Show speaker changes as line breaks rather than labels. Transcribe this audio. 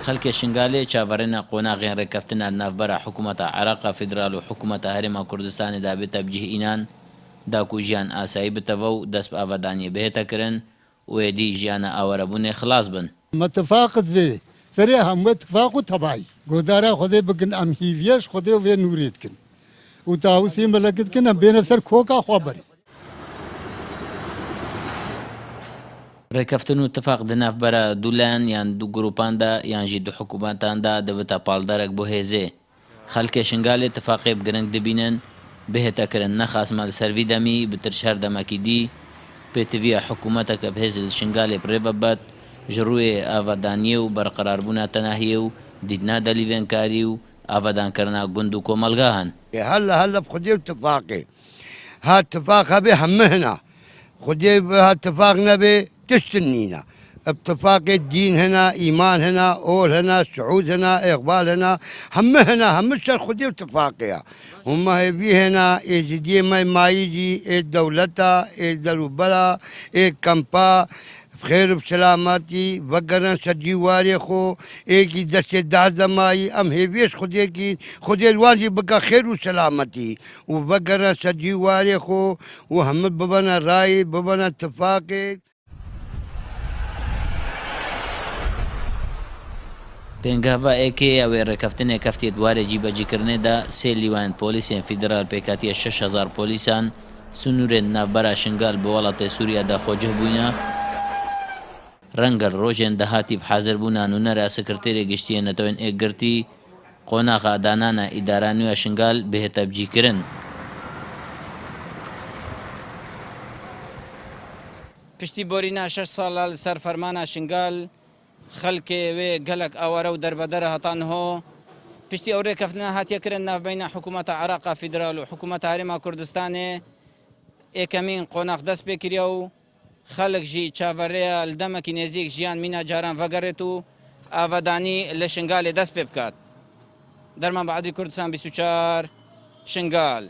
خەڵکی شنگالێ چاوەڕێنە قۆناغیان ڕێککەوتنە ناوبەرە حکوومەتە عێراقا فیدرال و حکوومەتە هەرێما کوردستانیدا بێتە بجیهئینان داکو ژیان ئاسایی بتەوە و دەست بە ئاوادانی بهێتەکردن وێدی ژیانە ئاوەرەبوونێ خلاص بن.
متفاقت وێ سەرێ هەموو اتفاق و تەبای گۆدارا خودێ بگن ئەم هیڤیەش خودێ وێ نورێتکن و تاوسێ مەلەکتکن ئەم بێنە سەر کۆکا خوا بەری.
ڕێککەوتن و اتفاق دنافبەرە دوولایەن یان دوو گروپاندا یانژی دوو حکوومەتاندا دەبێتە پاڵدەرێک بۆ هێزێ. خەڵکێ شنگال اتفاقێ بگرنگ دەبینن بهێتەکردن نەخاسمە لەسەروی دەمی بترش هەر دەمەکی دی پێتویە حکوومەتەکە بهێز لە شنگالێ بڕێ بەبەت ژڕووێ ئاوادانیە و بەرقەراربوونا تەناهیە و دیدنا دەلیڤێنکاری و ئاوادانکردنا گوند و کۆمەلگا هەن.
هەلا بخودێ اتفاقێ ها اتفاق هەبێ هەموو هەنا خودێ ها اتفاق نەبێ تشتن نينا اتفاق الدين هنا ايمان هنا اول هنا سعود هنا اقبال هنا هم هنا هم الشر خذي اتفاقيا هم هي هنا يجي ما يجي الدولة الدولة كمبا بخير بسلامتي وقرن سجي واريخو ايكي دست دازماي ام هيفيش خذي الواجب بقى خير وسلامتي وبقرن سجي واريخو وهم ببنا راي ببنا اتفاقي.
پێنگاوا ئێکێ ئەوێ ڕێککەوتنێک کەفتی دوارێکی بەجیکردنێدا سێ لیوان پۆلیسیان فیدرال پێکاتیە 6,000 پۆلیسان سنوورێن ناوبەرە شنگال بە وڵاتی سووریادا خۆجە بووینە ڕەنگە ڕۆژێن دەهاتی بحازر بوونان و نەرا سکرتێرێ گشتیە نەتەوەن ئێکگرتی قۆناغا دانانە ئیدارانویە شنگال بهێتە بجیکردن.
پشتی بۆرینا 6 ساڵە لەسەر فەرمانە شنگال خەڵکێ وێ گەلک ئەوەرە و دەربەدەرە هەتانهۆ پشتی ئەو ڕێککەوتنە هاتیەکردن ناوبەینە حکوومەتە عێراقا فیدرال و حکوومەتە هەرێما کوردستانێ ئێکەمین قۆناغ دەست پێکردە و خەڵک ژی چاوەڕێیە لە دەمەکی نێزیک ژیان مینا جاران ڤەگەڕێت و ئاوادانی لە شنگالێ دەست پێ بکات. دەرمان بەعەدی کوردستان 24 شنگال.